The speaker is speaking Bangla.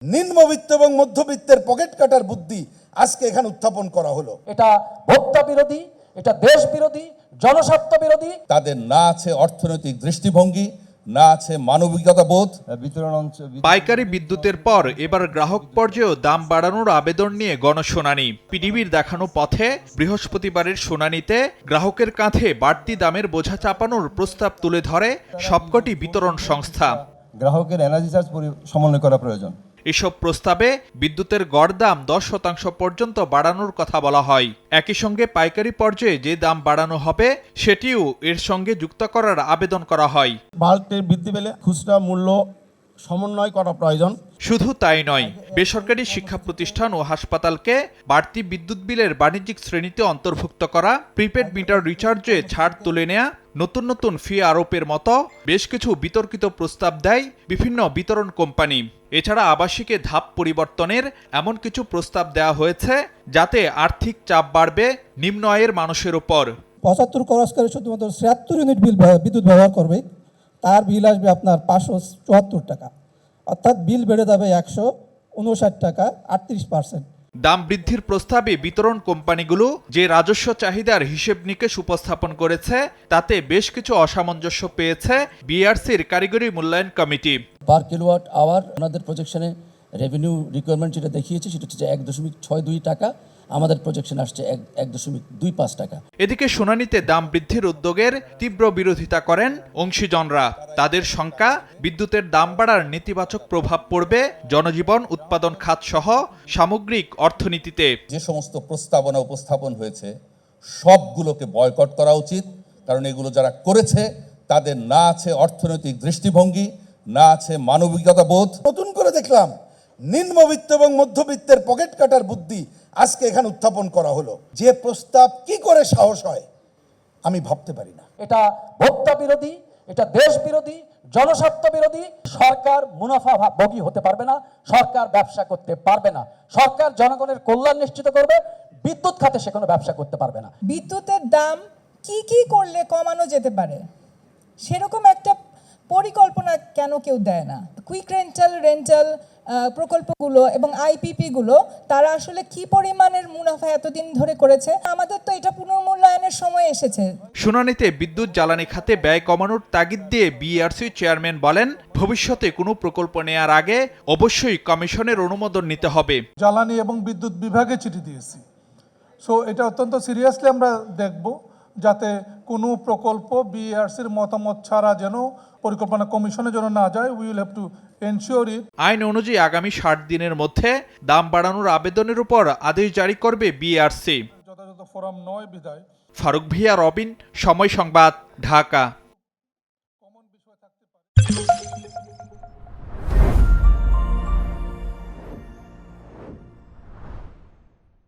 নিম্নবিত্ত এবং মধ্যবিত্তের পকেট কাটার বুদ্ধি আজকে এখানে উত্থাপন করা হলো। এটা ভোক্তা বিরোধী, এটা দেশ বিরোধী, জনস্বার্থ বিরোধী। তাদের না আছে অর্থনৈতিক দৃষ্টিভঙ্গি, না আছে মানবিকতা বোধ। পাইকারি বিদ্যুতের পর এবার গ্রাহক পর্যায়েও দাম বাড়ানোর আবেদন নিয়ে গণশুনানি। পিডিবির দেখানো পথে বৃহস্পতিবারের শুনানিতে গ্রাহকের কাঁধে বাড়তি দামের বোঝা চাপানোর প্রস্তাব তুলে ধরে সবকটি বিতরণ সংস্থা। গ্রাহকের এনার্জি চার্জ সমন্বয় করা প্রয়োজন। এসব প্রস্তাবে বিদ্যুতের গড় দাম 10% পর্যন্ত বাড়ানোর কথা বলা হয়। একই সঙ্গে পাইকারি পর্যায়ে যে দাম বাড়ানো হবে সেটিও এর সঙ্গে যুক্ত করার আবেদন করা হয়। বাল্কের বৃদ্ধি পেলে খুচরা মূল্য সমন্বয় করা প্রয়োজন। শুধু তাই নয়, বেসরকারি শিক্ষা প্রতিষ্ঠান ও হাসপাতালকে বাড়তি বিদ্যুৎ বিলের বাণিজ্যিক শ্রেণীতে অন্তর্ভুক্ত করা, প্রিপেড মিটার রিচার্জে ছাড় তুলে নেয়া, নতুন নতুন ফি আরোপের মতো বেশ কিছু বিতর্কিত প্রস্তাব দেয় বিভিন্ন বিতরণ কোম্পানি। এছাড়া আবাসিকে ধাপ পরিবর্তনের এমন কিছু প্রস্তাব দেওয়া হয়েছে যাতে আর্থিক চাপ বাড়বে নিম্ন আয়ের মানুষের উপর। 75 খরচ করে শুধুমাত্র 76 ইউনিট বিদ্যুৎ ব্যবহার করবে, তার বিল আসবে আপনার 574 টাকা, অর্থাৎ বিল বেড়ে যাবে 159 টাকা 38%। দাম বৃদ্ধির প্রস্তাবে বিতরণ কোম্পানিগুলো যে রাজস্ব চাহিদার হিসেব নিকেশ উপস্থাপন করেছে তাতে বেশ কিছু অসামঞ্জস্য পেয়েছে বিআরসির কারিগরি মূল্যায়ন কমিটি। পার কিলোওয়াট আওয়ার ওনাদের প্রজেকশনে রেভিনিউ রিকোয়ারমেন্ট যেটা দেখিয়েছে সেটা হচ্ছে 1.62 টাকা, আমাদের প্রজেকশন আসছে 1.25 টাকা। এদিকে শুনানিতে দাম বৃদ্ধির উদ্যোগের তীব্র বিরোধিতা করেন অংশীজনরা। তাদের শঙ্কা, বিদ্যুতের দাম বাড়ার নেতিবাচক প্রভাব পড়বে জনজীবন, উৎপাদন খাত সহ সামগ্রিক অর্থনীতিতে। যে সমস্ত প্রস্তাবনা উপস্থাপন হয়েছে সবগুলোকে বয়কট করা উচিত, কারণ এগুলো যারা করেছে তাদের না আছে অর্থনৈতিক দৃষ্টিভঙ্গি, না আছে মানবিকতা বোধ। নতুন করে দেখলাম নিম্নবিত্ত এবং মধ্যবিত্তের পকেট কাটার বুদ্ধি আজকে এখানে উত্থাপন করা হলো। যে প্রস্তাব কি করে সাহস হয় আমি ভাবতে পারি না। এটা ভোক্তা বিরোধী, এটা দেশ বিরোধী, জনস্বার্থ বিরোধী। সরকার মুনাফা ভোগী হতে পারবে না, সরকার ব্যবসা করতে পারবে না। সরকার জনগণের কল্যাণ নিশ্চিত করবে, বিদ্যুৎ খাতে সে কোনো ব্যবসা করতে পারবে না। বিদ্যুতের দাম কি কি করলে কমানো যেতে পারে সেরকম একটা পরিকল্পনা কেন কেউ দেয় না? কুইক রেন্টাল প্রকল্পগুলো এবং আইপিপিগুলো তারা আসলে কি পরিমাণের মুনাফা এতদিন ধরে করেছে? আমাদের তো এটা পুনর্মূল্যায়নের সময় এসেছে। শুনানিতে বিদ্যুৎ জ্বালানি খাতে ব্যয় কমানোর তাগিদ দিয়ে বিআরসি চেয়ারম্যান বলেন, ভবিষ্যতে কোনো প্রকল্প নেয়ার আগে অবশ্যই কমিশনের অনুমোদন নিতে হবে। জ্বালানি এবং বিদ্যুৎ বিভাগে চিঠি দিয়েছি। সো এটা অত্যন্ত সিরিয়াসলি আমরা দেখব যাতে কোনো প্রকল্প বিআরসির মতামত ছাড়া যেন পরিকল্পনা কমিশনে যেন না যায়। We will have to ensure it. আইন অনুযায়ী আগামী 60 দিনের মধ্যে দাম বাড়ানোর আবেদনের উপর আদেশ জারি করবে বিআরসি। যথাযথ ফোরাম নয় বিধায়। ফারুক ভিয়া, রবিন, সময় সংবাদ, ঢাকা।